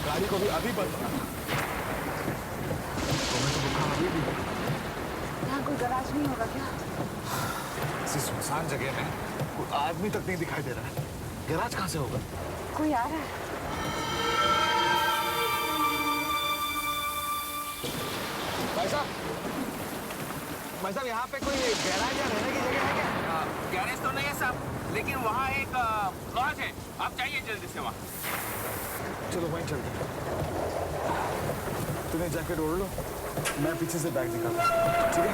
गाड़ी को भी अभी बंद करा। तुम्हें तो बुखार अभी भी। यहाँ कोई गैराज नहीं होगा क्या? इसी सुनसान जगह में कोई आदमी तक नहीं दिखाई दे रहा है। गैराज कहाँ से होगा? कोई आ रहा है। भाई साहब यहाँ पे कोई गैराज या रहने की जगह है क्या? गैरेज तो नहीं है साहब, लेकिन वहाँ एक लॉज है। आप जाइए जल्दी से वहाँ। चलो वहीं चलते हैं। तुम्हें जैकेट ओढ़ लो, मैं पीछे से बैग निकालता हूँ, ठीक है?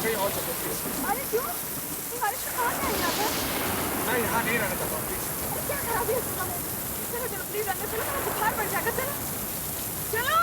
कहीं और चलते हैं। अरे क्यों? इतनी बारिश में कहाँ जाएंगे यहाँ पर? मैं यहाँ नहीं रहना चाहता हूँ, प्लीज। क्या खराबी है इस जगह में? चलो चलो प्लीज अंदर चलो, मेरा बुखार पड़ जाएगा। चलो चलो।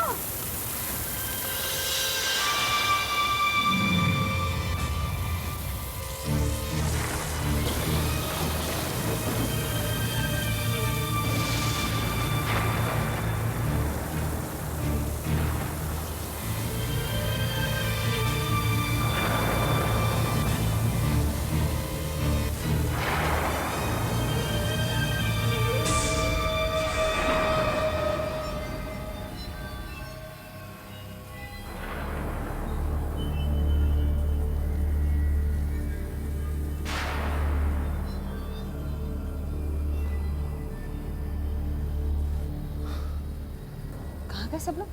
कहाँ गए सब लोग?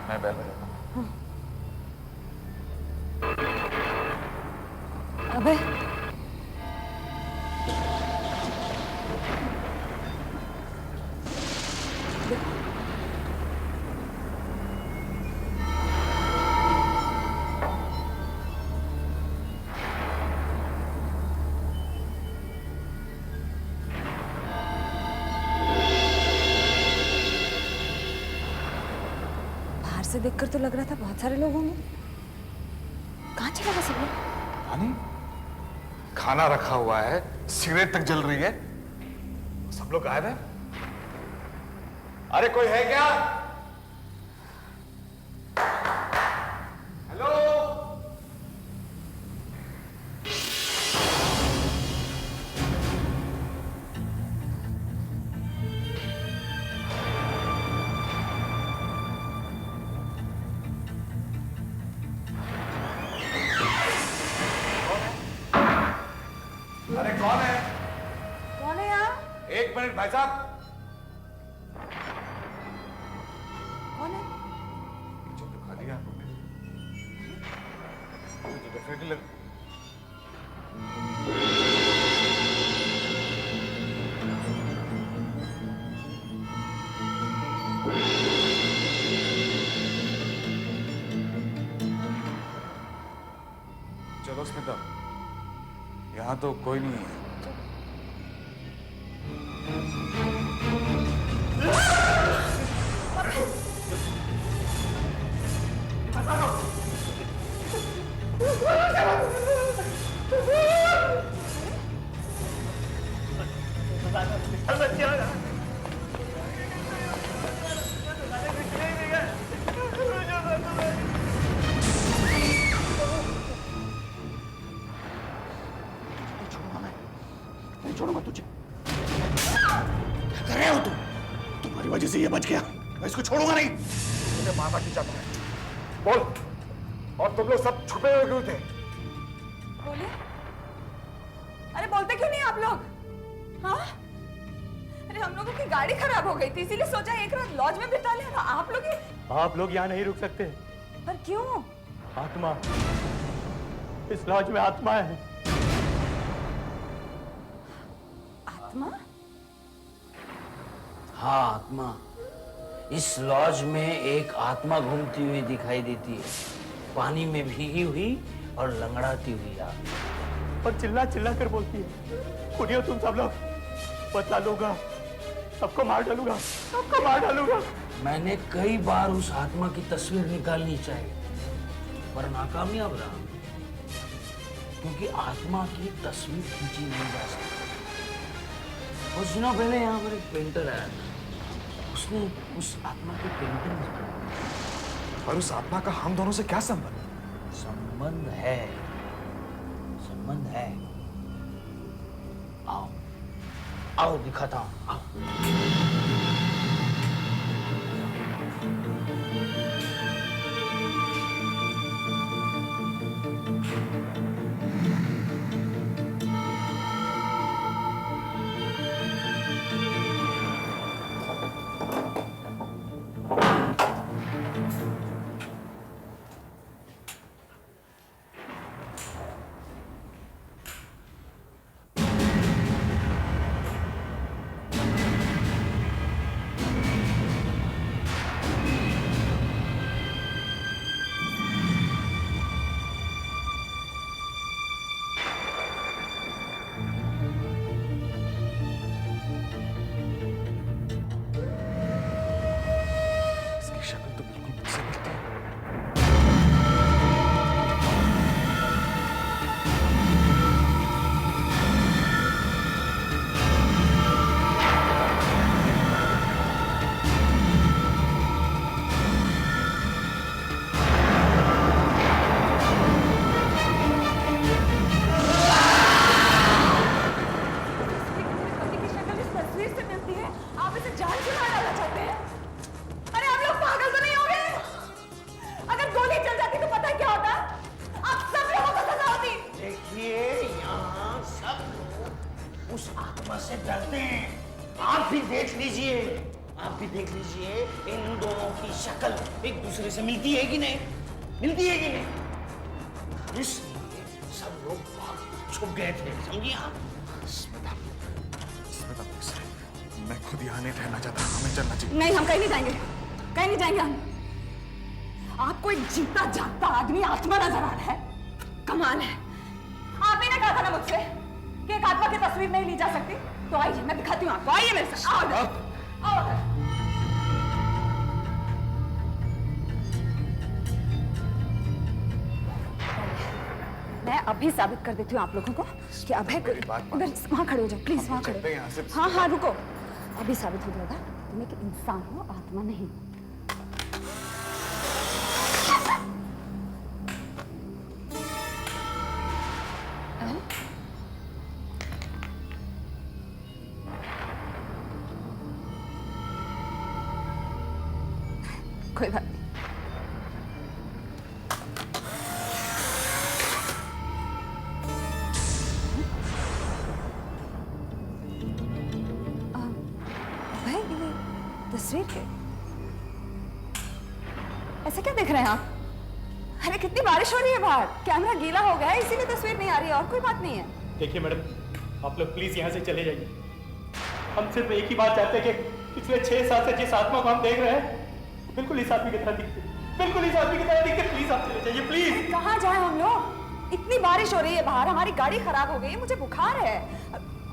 मैं बैल बजाता हूँ। अबे से देखकर तो लग रहा था बहुत सारे लोग होंगे। कहाँ चला गया सब लोग? हानी, खाना रखा हुआ है, सिगरेट तक जल रही है, सब लोग गायब हैं। अरे कोई है क्या? हेलो? अरे कौन है? कौन है यहाँ? एक मिनट भाई साहब। कौन है? पीछे तो खाली है, मुझे डेफिनेटली लग। चलो स्मिता, यहाँ तो कोई नहीं है। छोड़ूंगा तुझे। क्या कर रहे हो तुम? तुम्हारी वजह से ये बच गया, मैं इसको छोड़ूंगा नहीं। मुझे मारना क्यों चाहता है? बोल। और तुम लोग सब छुपे हुए क्यों थे? बोले? अरे बोलते क्यों नहीं आप लोग? हाँ? अरे हम लोगों की गाड़ी खराब हो गई थी, इसीलिए सोचा एक रात लॉज में बिता लेना। आप लोग यहाँ नहीं रुक सकते। पर क्यों? आत्मा, इस लॉज में आत्मा है। आत्मा? हाँ आत्मा। इस लॉज में एक आत्मा घूमती हुई दिखाई देती है, पानी में भीगी हुई और लंगड़ाती हुई आग। और चिल्ला चिल्ला कर बोलती है, सुनियो तुम सब लोग, बदला लूंगा, सबको मार डालूंगा, सबको मार डालूंगा। मैंने कई बार उस आत्मा की तस्वीर निकालनी चाहिए पर नाकामयाब रहा, क्योंकि आत्मा की तस्वीर खींची नहीं जा सकती। कुछ दिनों पहले यहाँ पर एक पेंटर आया था, उसने उस आत्मा की पेंटिंग बनाई। और उस आत्मा का हम दोनों से क्या संबंध? संबंध है, संबंध है। आओ आओ दिखाता हूं, आओ। शक्ल तो बिल्कुल मुझसे मिलती है। पति की शक्ल इस तस्वीर से मिलती है, आप इसे जान से मार डालना चाहते हैं? अरे आप लोग पागल तो नहीं हो गए? अगर गोली चल जाती तो पता क्या होता? आप सब लोगों को सजा होती। देखिए यहाँ सब लोग उस आत्मा से डरते हैं। आप भी देख लीजिए, आप भी देख लीजिए, इन दोनों की शक्ल एक दूसरे से मिलती है कि नहीं? मिलती है कि नहीं? इसलिए सब लोग भाग छुप गए थे, समझिए आप? स्मिता, स्मिता प्लीज, मैं खुद यहाँ नहीं रहना चाहता, हमें चलना चाहिए। नहीं, हम कहीं नहीं जाएंगे, कहीं नहीं जाएंगे हम। आपको एक जीता जागता आदमी आत्मा नजर आ रहा है? कमाल है। आप ही ने कहा था ना मुझसे कि एक आत्मा की तस्वीर नहीं ली जा सकती। तो आइए, मैं दिखाती हूँ आपको। आइए मेरे साथ, आओ इधर, आओ इधर। मैं अभी साबित कर देती हूँ आप लोगों को कि अभय को उधर वहां खड़े हो जाओ, प्लीज वहां खड़े हो। हाँ हाँ रुको, अभी साबित हो जाएगा तुम एक इंसान हो, आत्मा नहीं। कोई बात नहीं। भाई ये तस्वीर है, ऐसा क्या देख रहे हैं आप? अरे कितनी बारिश हो रही है बाहर, कैमरा गीला हो गया है इसीलिए तस्वीर नहीं आ रही है, और कोई बात नहीं है। देखिए मैडम, आप लोग प्लीज यहाँ से चले जाइए। हम सिर्फ एक ही बात चाहते हैं कि पिछले 6 साल से जिस आत्मा को हम देख रहे हैं बिल्कुल इस आदमी की तरह दिखते, बिल्कुल इस आदमी की तरह दिखते। प्लीज आप चले जाइए, प्लीज। कहाँ जाए हम लोग? इतनी बारिश हो रही है बाहर, हमारी गाड़ी खराब हो गई है, मुझे बुखार है,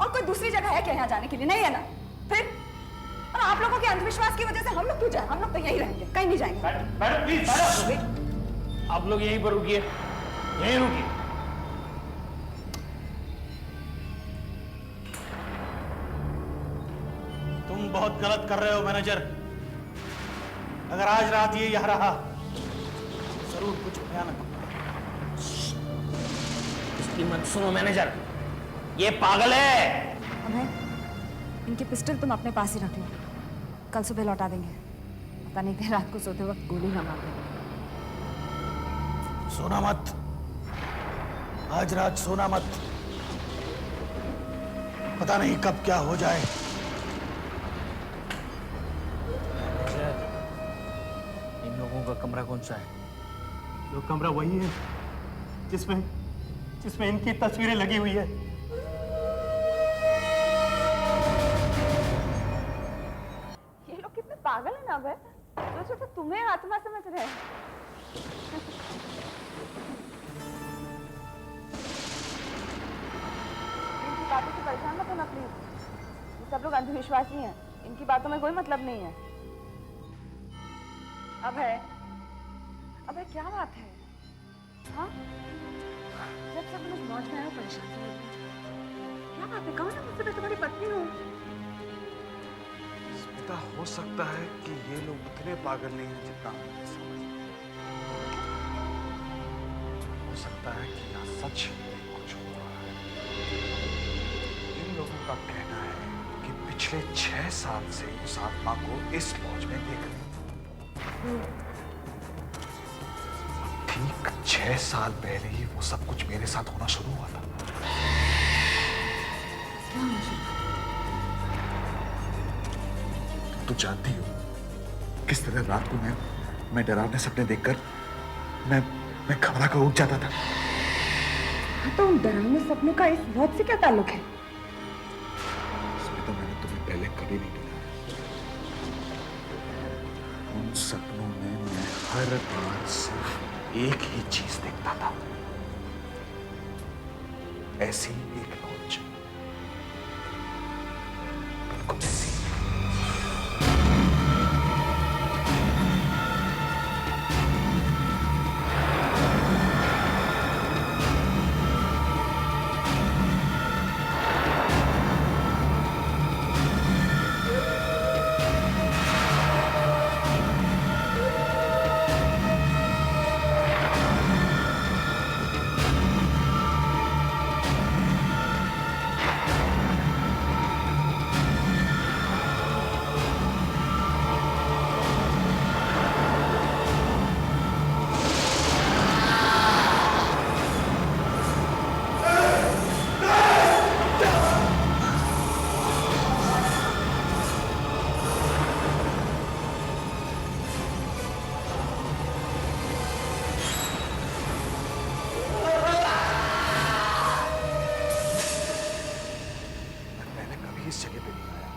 और कोई दूसरी जगह है क्या यहाँ जाने के लिए? नहीं है ना? फिर और आप लोगों के अंधविश्वास की वजह से हम लोग क्यों जाए? हम लोग तो यहीं रहेंगे, कहीं नहीं जाएंगे। मैडम प्लीज, मैडम आप लोग यहीं पर रुकिए, यहीं रुकिए। तुम बहुत गलत कर रहे हो मैनेजर। अगर आज रात ये यहाँ रहा जरूर कुछ भयानक होगा। इसकी मत सुनो मैनेजर, ये पागल है। अभय, इनकी पिस्टल तुम अपने पास ही रख लो, कल सुबह लौटा देंगे। पता नहीं कि रात को सोते वक्त गोली ना मार दें। सोना मत, आज रात सोना मत, पता नहीं कब क्या हो जाए। इन लोगों का कमरा कौन सा है? वो कमरा वही है जिसमें इनकी तस्वीरें लगी हुई है। ये लोग कितने पागल है ना अभय, तो तुम्हें आत्मा समझ रहे हैं। बातों से परेशान मत होना प्लीज। ये सब लोग अंधविश्वासी हैं, इनकी बातों में कोई मतलब नहीं है। अबे क्या बात है? हाँ, जब सब लोग मौज में आए परेशान हो रहे हैं। क्या बात है? कहो ना मुझसे, मैं तुम्हारी पत्नी हूँ। स्मिता, हो सकता है कि ये लोग उतने पागल नहीं हैं जितना हम समझते हैं। हो सकता है कि यहाँ सच कुछ हो रहा है। इन लोगों का कहना है कि पिछले 6 साल से उस आत्मा को इस लॉज में देख रहे हैं। ठीक 6 साल पहले ही वो सब कुछ मेरे साथ होना शुरू हुआ था। तू जानती हो किस तरह रात को मैं डरावने सपने देखकर मैं घबरा कर उठ जाता था। तो उन डरावने सपनों का इस लॉज से क्या ताल्लुक है? इसमें तो मैंने तुम्हें पहले कभी नहीं दिखाया। उन सपनों में मैं हर बार सिर्फ एक ही चीज देखता था, ऐसी एक लॉज, बिल्कुल ऐसी। इस जगह पे नहीं आया।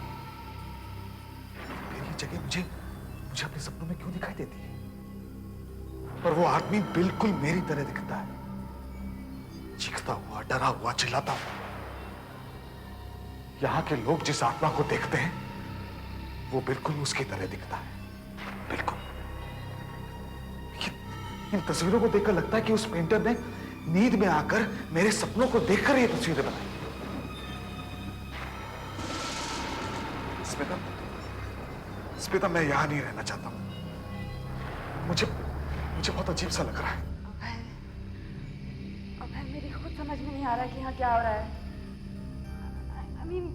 मेरी जगह मुझे अपने सपनों में क्यों दिखाई देती है? पर वो आदमी बिल्कुल मेरी तरह दिखता है, चीखता हुआ, डरा हुआ, चिल्लाता हुआ। यहां के लोग जिस आत्मा को देखते हैं वो बिल्कुल उसकी तरह दिखता है, बिल्कुल। इन तस्वीरों को देखकर लगता है कि उस पेंटर ने नींद में आकर मेरे सपनों को देखकर ये तस्वीरें बनाई। स्मिता, मैं यहां नहीं रहना चाहता हूं। मुझे बहुत अजीब सा लग रहा है। अभय, मेरी खुद समझ में नहीं आ रहा कि यहाँ क्या हो रहा है। I mean,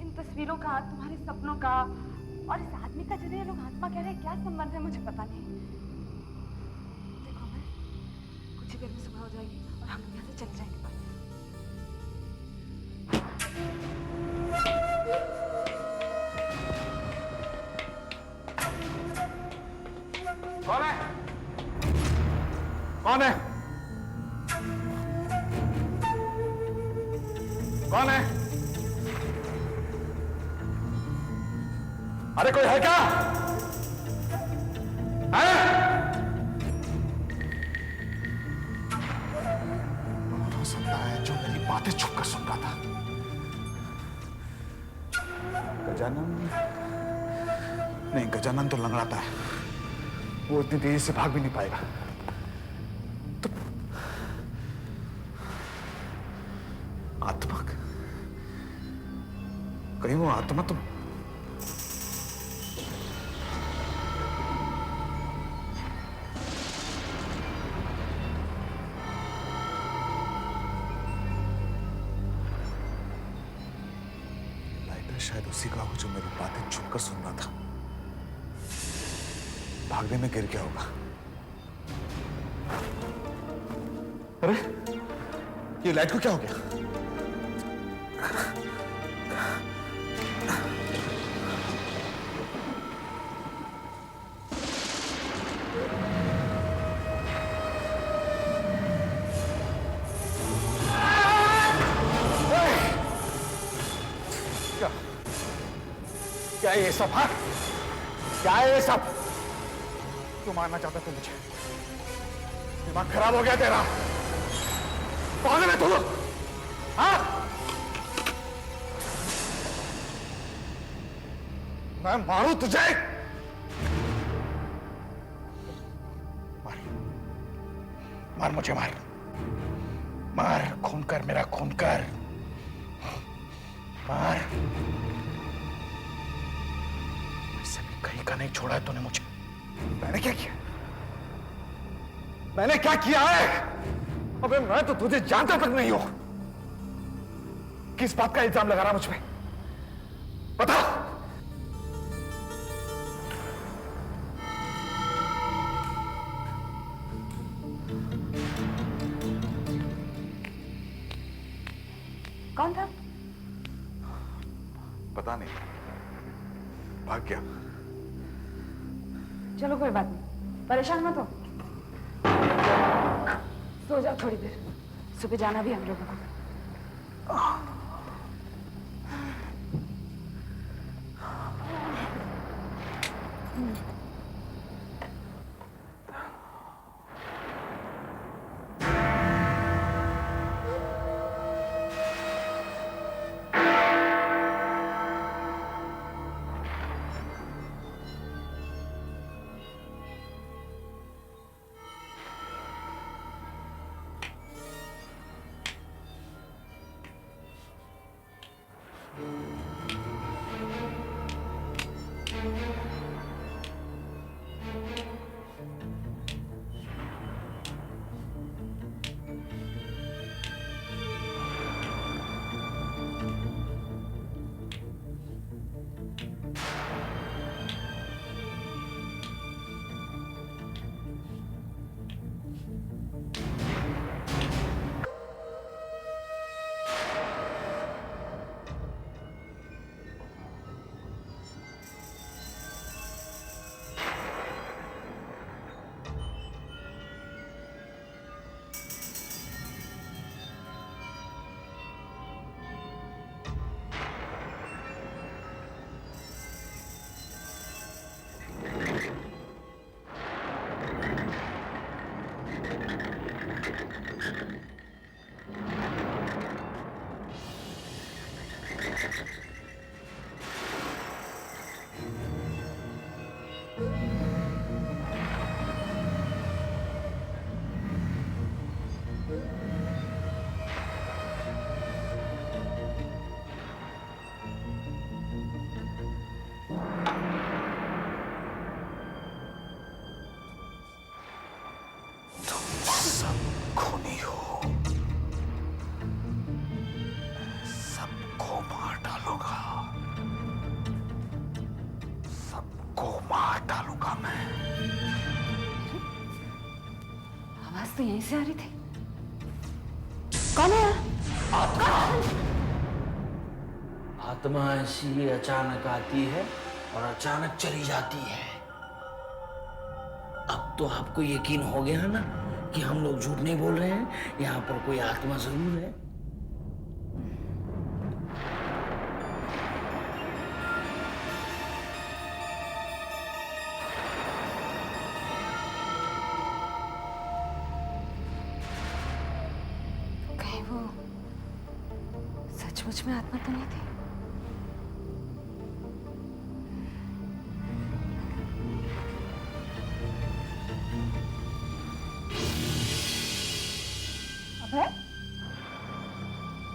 इन तस्वीरों का, तुम्हारे सपनों का और इस आदमी का जिन्हें ये लोग आत्मा कह रहे हैं, क्या संबंध है मुझे पता नहीं। देखो अभय, कुछ ही देर में सुबह हो जाएगी और हम लोग यहाँ से चले जाएंगे बस। कौन है? कौन है? कौन है? अरे कोई है क्या? है? कौन हो सकता है जो मेरी बातें छुप कर सुन रहा था? गजानन? नहीं, गजानन तो लंगड़ाता है, वो इतनी तेजी से भाग भी नहीं पाएगा। तो आत्मा, कहीं वो आत्मा तो लाइटर शायद उसी का हो जो मेरी बातें छुपकर सुन रहा था। भागने में गिर गया होगा। अरे, ये लाइट को क्या हो गया? क्या ये सब? हाँ, क्या है ये सब? क्यों मारना चाहता तू मुझे? दिमाग खराब हो गया तेरा? पागल है तू? हाँ? मैं मारूं तुझे? मार, मार मुझे, मार मार, खून कर मेरा, खून कर, मार। इससे भी कहीं का नहीं छोड़ा है तूने मुझे। मैंने क्या किया? मैंने क्या किया है? अबे मैं तो तुझे जानता तक नहीं हूं। किस बात का इल्जाम लगा रहा मुझ पे? बता। कौन था? पता नहीं, भाग गया। चलो कोई बात नहीं, परेशान मत हो, सो जाओ थोड़ी देर, सुबह जाना भी हम लोगों को। आवाज तो यहीं से आ रही थी। कौन है? आत्मा ऐसी अचानक आती है और अचानक चली जाती है। अब तो आपको यकीन हो गया ना कि हम लोग झूठ नहीं बोल रहे हैं, यहाँ पर कोई आत्मा जरूर है। कहीं वो सचमुच में आत्मा तो नहीं थी? अभय,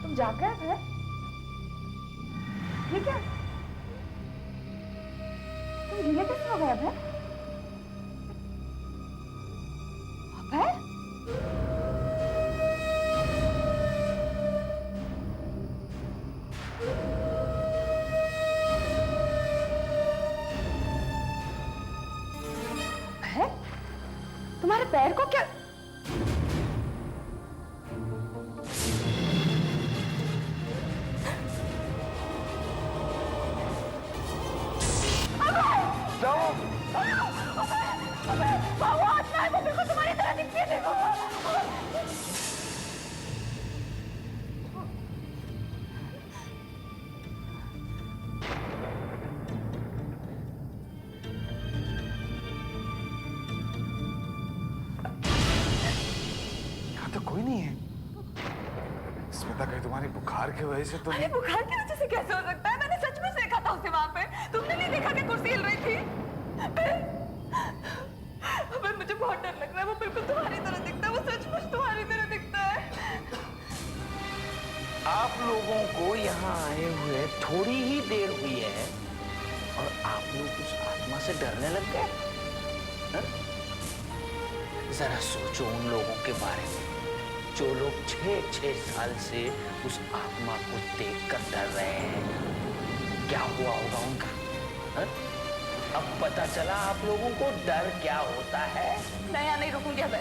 तुम जाग गए अभय? ये क्या? तुम ढीले कैसे हो गए अभय? अभय? अभय? तुम्हारे पैर को क्या? यहाँ तो कोई नहीं है। स्मिता, कहीं तुम्हारी बुखार की वजह से तो अरे बुखार की वजह से कैसे हो सकता है? मैंने सच में देखा था था उसे वहां पे? तुमने नहीं देखा कि कुर्सी हिल रही थी? अबे मुझे बहुत डर लग रहा है, वो बिल्कुल तुम्हारी तरह दिखता है, वो सचमुच तुम्हारी तरह दिखता है। आप लोगों को यहाँ आए हुए थोड़ी ही देर हुई है और आप लोग उस आत्मा से डरने लग गए? जरा सोचो उन लोगों के बारे में जो लोग 6-6 साल से उस आत्मा को देखकर डर रहे हैं। क्या हुआ होगा उनका? हा? अब पता चला आप लोगों को डर क्या होता है। मैं यहाँ नहीं रुकूंगी अब,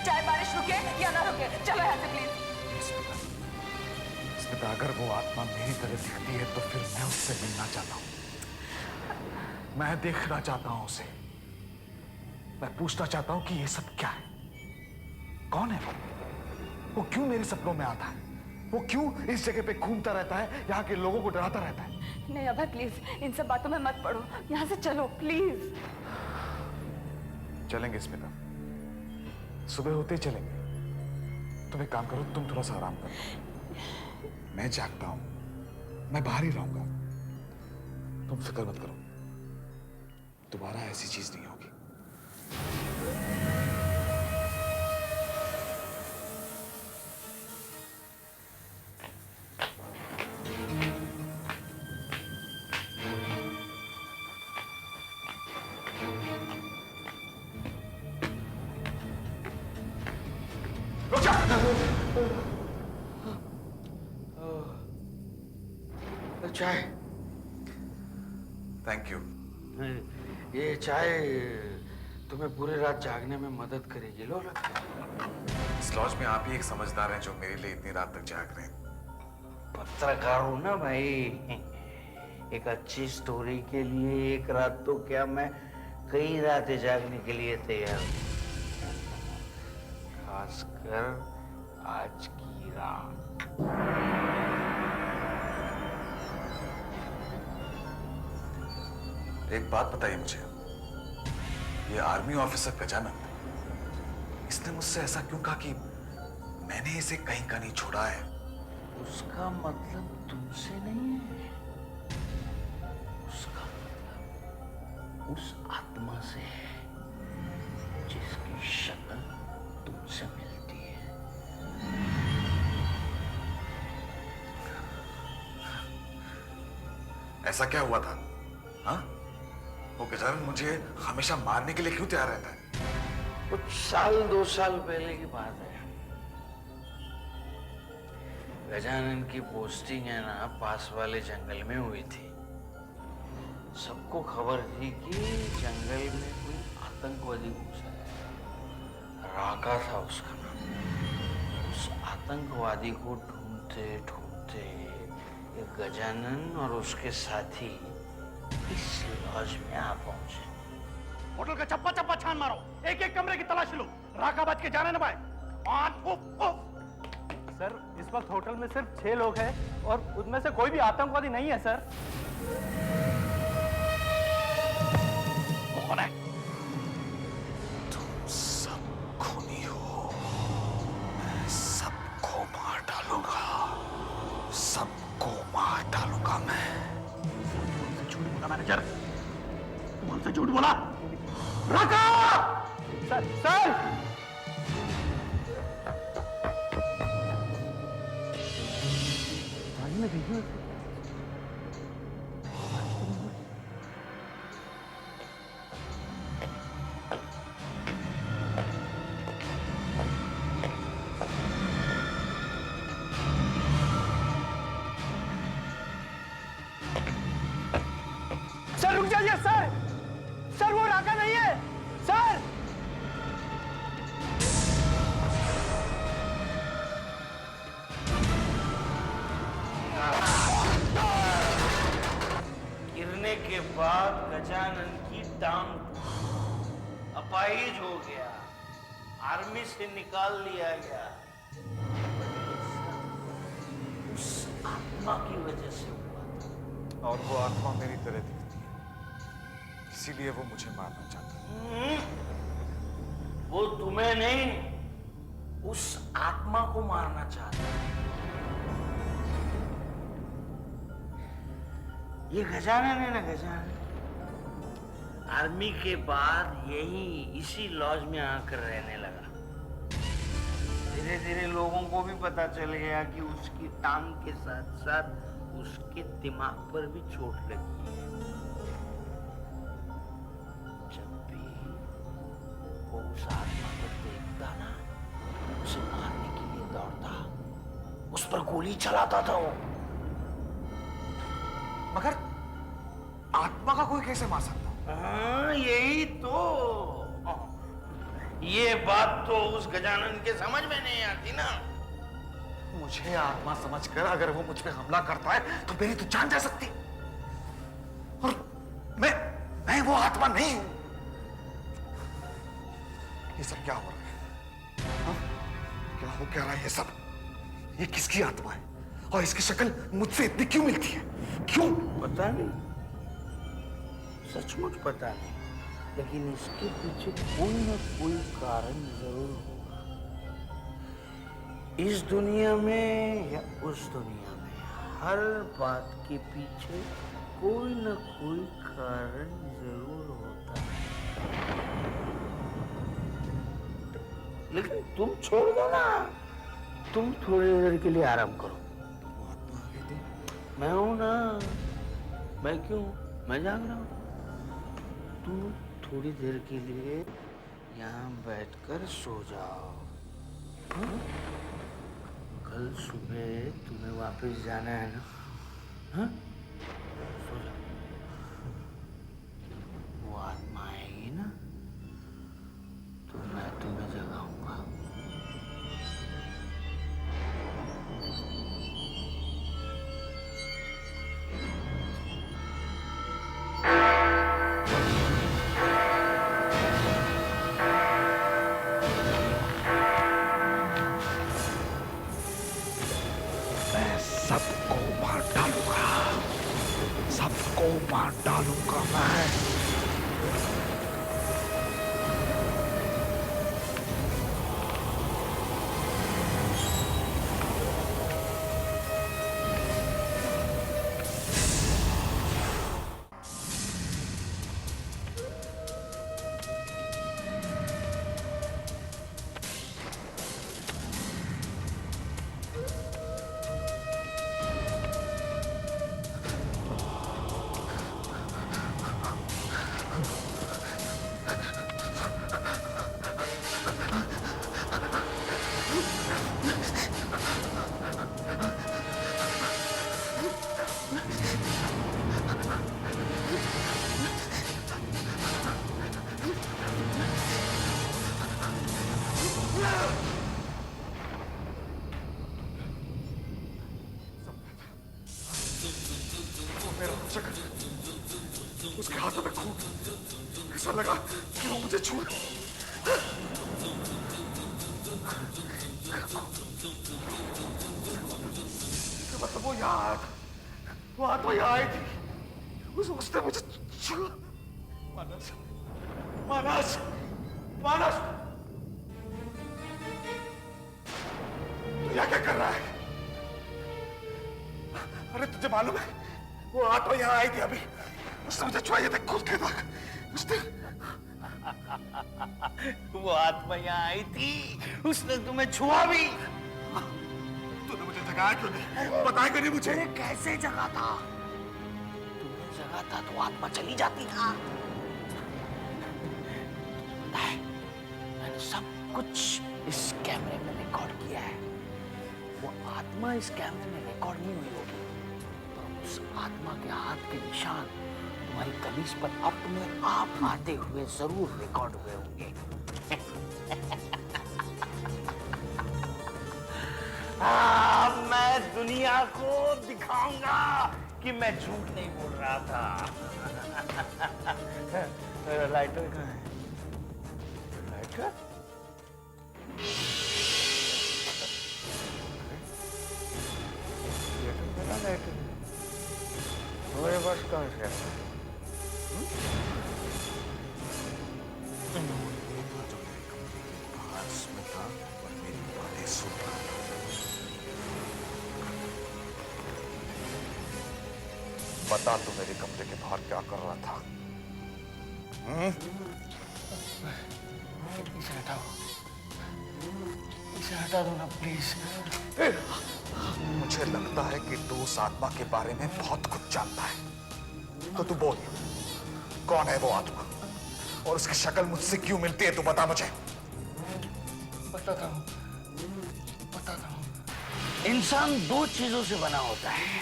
चाहे बारिश रुके या ना रुके। चलो यहाँ से प्लीज। स्मिता, अगर वो आत्मा मेरी तरह दिखती है तो फिर मैं उससे मिलना चाहता हूँ, मैं देखना चाहता हूँ उसे, मैं पूछना चाहता हूँ कि ये सब क्या है, कौन है वो क्यों मेरे सपनों में आता है, वो क्यों इस जगह पे घूमता रहता है, यहाँ के लोगों को डराता रहता है। नहीं अभय प्लीज, इन सब बातों में मत पड़ो, यहाँ से चलो प्लीज। चलेंगे स्मिता, सुबह होते ही चलेंगे। तुम एक काम करो, तुम थोड़ा सा आराम करो, मैं जागता हूं, मैं बाहर ही रहूंगा, तुम फिक्र मत करो, दोबारा ऐसी चीज नहीं होगी। रुक जा! चाय। Thank you. ये चाय तुम्हें पूरी रात जागने में मदद करेगी। लो लो। इस लॉज में आप ही एक समझदार हैं जो मेरे लिए इतनी रात तक जाग रहे हैं। पत्रकार हूं ना भाई, एक अच्छी स्टोरी के लिए एक रात तो क्या, मैं कई रातें जागने के लिए तैयार हूं, खासकर आज की रात। एक बात बताइए मुझे, ये आर्मी ऑफिसर गजानन, इसने मुझसे ऐसा क्यों कहा कि मैंने इसे कहीं का नहीं छोड़ा है? उसका मतलब तुमसे नहीं है, उसका मतलब उस आत्मा से है जिसकी शक्ल तुमसे मिलती है। ऐसा क्या हुआ था? हाँ? वो गजानन मुझे हमेशा मारने के लिए क्यों तैयार रहता है? कुछ साल 2 साल पहले की बात है। गजानन की पोस्टिंग है ना पास वाले जंगल में हुई थी। सबको खबर थी कि जंगल में कोई आतंकवादी घुसा है। राका था उसका नाम। उस आतंकवादी को ढूंढते ढूंढते ये गजानन और उसके साथी इस लॉज में आ पहुंचे। होटल का चप्पा चप्पा छान मारो, एक एक कमरे की तलाशी लो, राका बच के जाने न पाए। सर इस वक्त होटल में सिर्फ 6 लोग हैं और उनमें से कोई भी आतंकवादी नहीं है सर। कौन है? तुम सब खूनी हो, मैं सबको मार डालूंगा, सबको मार डालूंगा मैं। झूठ बोला मैनेजर, तुम हमसे झूठ बोला। राका! सर सर सर रुक जाइए सर, सर वो राका नहीं है सर। गिरने के बाद गजानन की टांग अपाहिज हो गया, आर्मी से निकाल लिया गया। उस आत्मा की वजह से हुआ था। और वो आत्मा मेरी तरह दिखती है, इसीलिए वो मुझे मारना चाहता है। वो तुम्हें नहीं, उस आत्मा को मारना चाहता है। ये गजानन है ना, गजानन, आर्मी के बाद यही इसी लॉज में आकर रहने लगा। धीरे धीरे लोगों को भी पता चल गया कि उसकी टांग के साथ साथ उसके दिमाग पर भी चोट लगी है। जब भी वो उस आत्मा को देखता ना, उसे मारने के लिए दौड़ता, उस पर गोली चलाता था वो। मगर आत्मा का कोई कैसे मार सकता? हाँ, यही तो। ये बात तो उस गजानन के समझ में नहीं आती ना। मुझे आत्मा समझकर अगर वो मुझ पे हमला करता है तो मेरी तो जान जा सकती, और मैं वो आत्मा नहीं हूं। ये सब क्या हो रहा है? हाँ? क्या हो क्या रहा है ये सब? ये किसकी आत्मा है और इसकी शक्ल मुझसे इतनी क्यों मिलती है? क्यों? पता नहीं, सचमुच पता नहीं, लेकिन इसके पीछे कोई ना कोई कारण जरूर होगा। इस दुनिया में या उस दुनिया में, हर बात के पीछे कोई ना कोई कारण जरूर होता है। लेकिन तुम छोड़ दो ना, तुम थोड़ी देर के लिए आराम करो। मैं हूं ना, मैं क्यों, मैं जाग रहा हूं। तुम थोड़ी देर के लिए यहाँ बैठकर सो जाओ। हाँ? कल सुबह तुम्हें वापस जाना है ना? हाँ? सो जाओ। वो आत्मा आएगी ना, तो मैं तुम्हें जगाऊंगा। सबको मार डालूंगा, सबको मार डालूंगा मैं। उसके हाथों में खून, ऐसा लगा कि वो मुझे छू मतलब वो याद, वो आत्मा यहाँ आई थी, उसने मुझे छुआ। मानस, मानस, मानस, तू यहाँ क्या कर रहा है? अरे तुझे मालूम है वो आत्मा यहाँ आई थी अभी, उसने मुझे छुआ, ये देख खुद के दाग, उसने वो आत्मा यहाँ आई थी, उसने तुम्हें छुआ भी। तूने मुझे जगाया क्यों नहीं? बताया क्यों नहीं मुझे? अरे कैसे जगा था? तुम्हें जगा था तो आत्मा चली जाती ना। पता है, मैंने सब कुछ इस कैमरे में रिकॉर्ड किया है। वो आत्मा इस कैमरे में रिकॉर्ड नहीं हुई होगी, तो उस आत्मा के हाथ के निशान तुम्हारी कमीज पर अपने आप आते हुए जरूर रिकॉर्ड हुए होंगे। अब मैं दुनिया को दिखाऊंगा कि मैं झूठ नहीं बोल रहा था। लाइटर कहाँ है? लाइटर? लाइटर मेरे पास कहाँ से आता है? पास में था और मेरी बातें सुन रहा था। बता तू मेरे कमरे के बाहर क्या कर रहा था? इसे हटाओ, इसे हटा दो ना प्लीज। मुझे लगता है कि तू उस आत्मा के बारे में बहुत कुछ जानता है, तो तू बोल, कौन है वो आत्मा और उसकी शक्ल मुझसे क्यों मिलती है? तू बता मुझे। बताता हूँ। इंसान दो चीजों से बना होता है,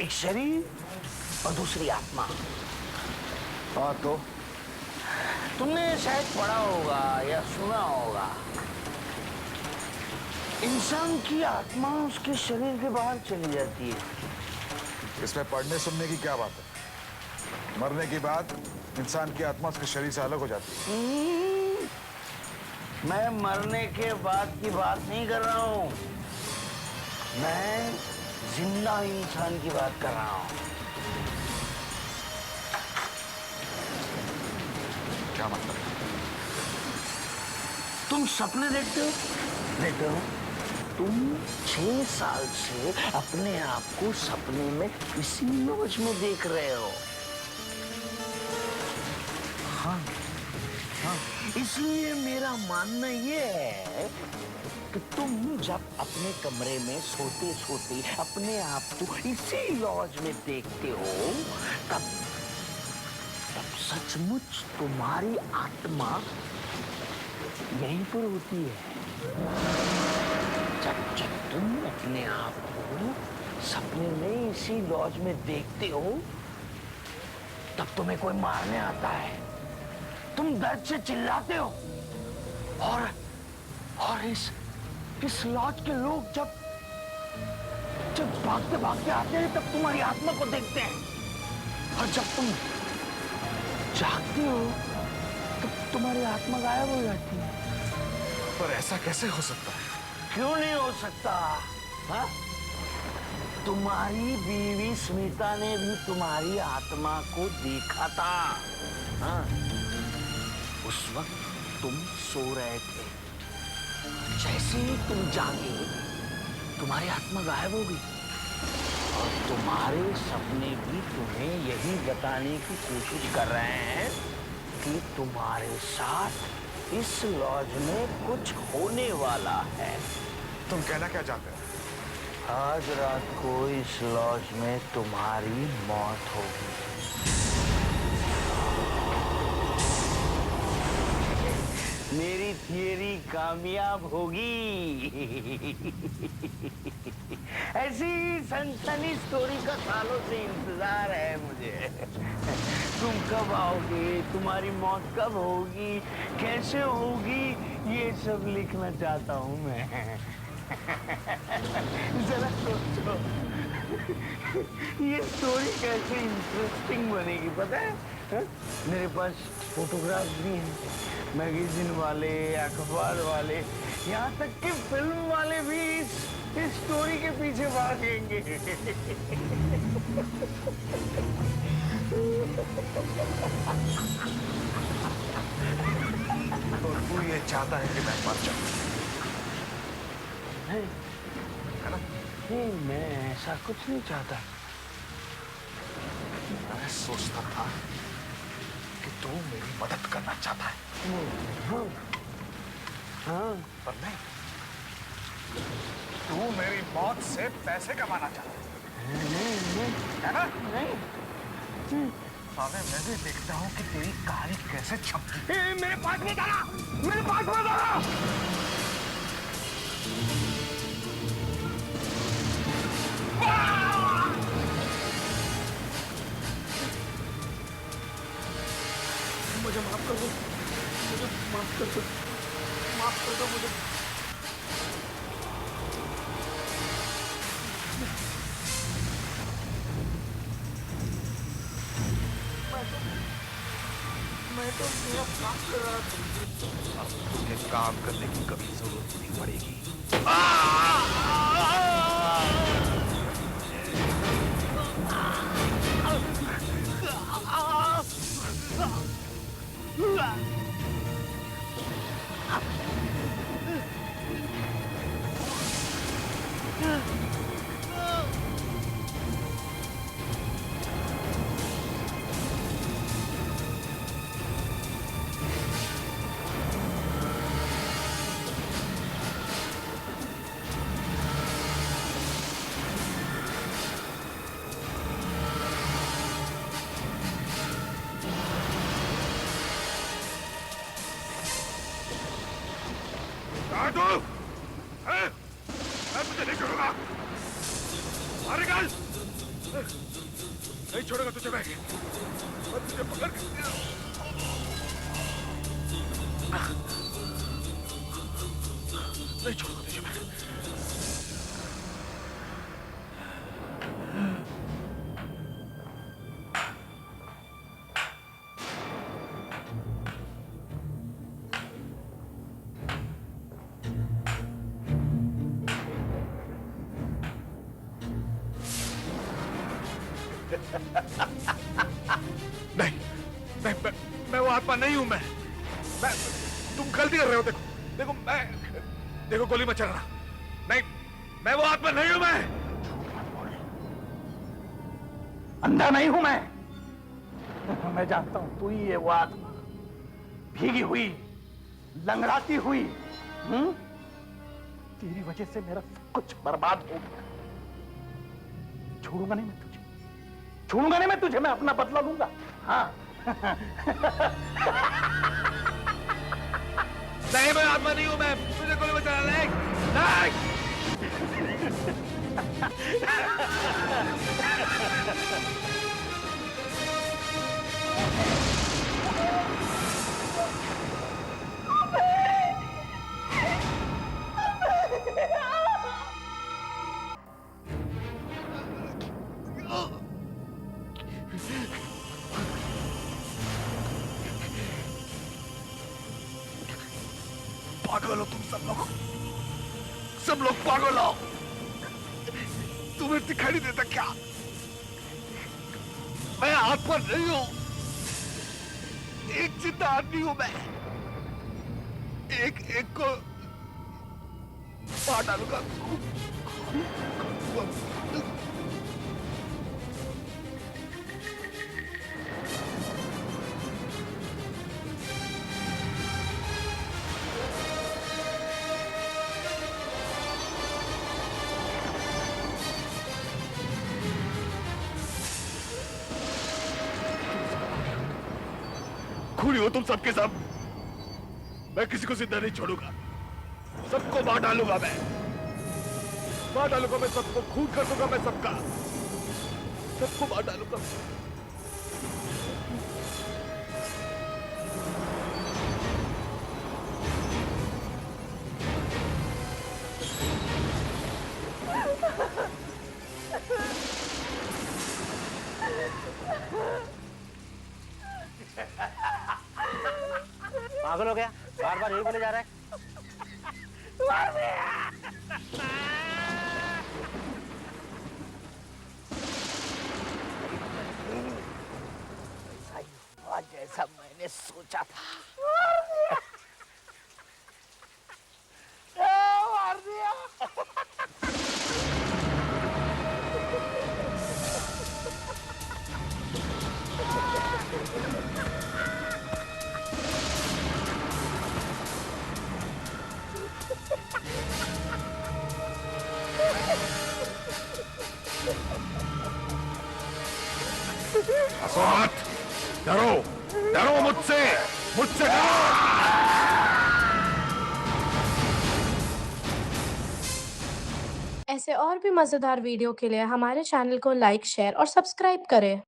एक शरीर और दूसरी आत्मा। और तो तुमने शायद पढ़ा होगा या सुना होगा, इंसान की आत्मा उसके शरीर के बाहर चली जाती है। इसमें पढ़ने सुनने की क्या बात है? मरने के बाद इंसान की आत्मा उसके शरीर से अलग हो जाती है। मैं मरने के बाद की बात नहीं कर रहा हूँ, मैं जिंदा इंसान की बात कर रहा हूँ। क्या मतलब? तुम सपने देखते हो? देखते हो? तुम 6 साल से अपने आप को सपने में इसी लॉज में देख रहे हो। हाँ, इसलिए मेरा मानना ये है कि तुम जब अपने कमरे में सोते सोते अपने आप को इसी लॉज में देखते हो, तब सचमुच तुम्हारी आत्मा यहीं पर होती है। जब तुम अपने आप को सपने में इसी लॉज में देखते हो, तब तुम्हें कोई मारने आता है, तुम दर्द से चिल्लाते हो, और इस लॉज के लोग जब भागते भागते आते हैं, तब तुम्हारी आत्मा को देखते हैं, और जब तुम जागते हो, तब तुम्हारी आत्मा गायब हो जाती है। पर ऐसा कैसे हो सकता है? क्यों नहीं हो सकता? हा? तुम्हारी बीवी स्मिता ने भी तुम्हारी आत्मा को देखा था। हाँ? उस वक्त तुम सो रहे थे, जैसे ही तुम जागे, तुम्हारी आत्मा गायब हो गई, और तुम्हारे सपने भी तुम्हें यही बताने की कोशिश कर रहे हैं कि तुम्हारे साथ इस लॉज में कुछ होने वाला है। तुम कहना क्या चाहते हो? आज रात को इस लॉज में तुम्हारी मौत होगी। मेरी थियरी कामयाब होगी। ऐसी सनसनी स्टोरी का सालों से इंतजार है मुझे। तुम कब आओगे, तुम्हारी मौत कब होगी, कैसे होगी, ये सब लिखना चाहता हूँ मैं। जरा सोचो, ये स्टोरी कैसे इंटरेस्टिंग बनेगी पता है? हा? मेरे पास फोटोग्राफ भी हैं, मैगजीन वाले, अखबार वाले, यहाँ तक कि फिल्म वाले भी इस स्टोरी के पीछे भागेंगे। और तू ये चाहता है कि मैं मर जाऊं, नहीं, है ना? नहीं, मैं ऐसा कुछ नहीं चाहता। मैं सोचता था कि तू मेरी मदद करना चाहता है। हाँ, हाँ, पर नहीं, तू मेरी मौत से पैसे कमाना चाहता है, नहीं, है ना? नहीं। साले मैं भी देखता हूँ कि तेरी कहानी कैसे छपती है। मेरे पास मत आना, मेरे पास मत आना। मुझे माफ कर दो, मुझे माफ कर दो, माफ कर दो मुझे। मैं तो मेरा काम कर रहा था। अब तुझे काम करने की कभी जरूरत नहीं पड़ेगी। कहाँ तू? हैं? मैं तुझे नहीं छोड़ूंगा। बाहर निकल। नहीं छोड़ूंगा तुझे मैं तुझे पकड़ के नहीं छोड़ूंगा तुझे मैं। नहीं नहीं मैं वो आत्मा नहीं हूं मैं तुम गलती कर रहे हो। देखो देखो देखो गोली मत चलाना। नहीं मैं वो आत्मा नहीं हूं मैं। अंधा नहीं हूं मैं जानता हूं तू ही है वो आत्मा, भीगी हुई, लंगड़ाती हुई। तेरी वजह से मेरा सब कुछ बर्बाद हो गया। छोड़ूंगा नहीं मैं तुझे, छोड़ूंगा नहीं मैं तुझे, मैं अपना बदला लूंगा। हाँ नहीं मैं आत्मा नहीं हूं मैं तुझे गोली मत चलाना। नहीं पागल हो तुम सब लोग पागल हो। तुम्हें दिखाई नहीं देता क्या? मैं आत्मा नहीं हूं, एक जिंदा आदमी हूं मैं। एक को मार डालूंगा। खूनी हो तुम सबके सब। मैं किसी को जिंदा नहीं छोड़ूंगा, सबको मार डालूंगा मैं सबको खून कर दूंगा मैं सबको मार डालूंगा। पागल हो गया, बार बार यही बोले जा रहा है। जैसा मैंने सोचा था। मार दिया। हंसो मत, डरो मुझसे डरो। ऐसे और भी मज़ेदार वीडियो के लिए हमारे चैनल को लाइक, शेयर और सब्सक्राइब करें।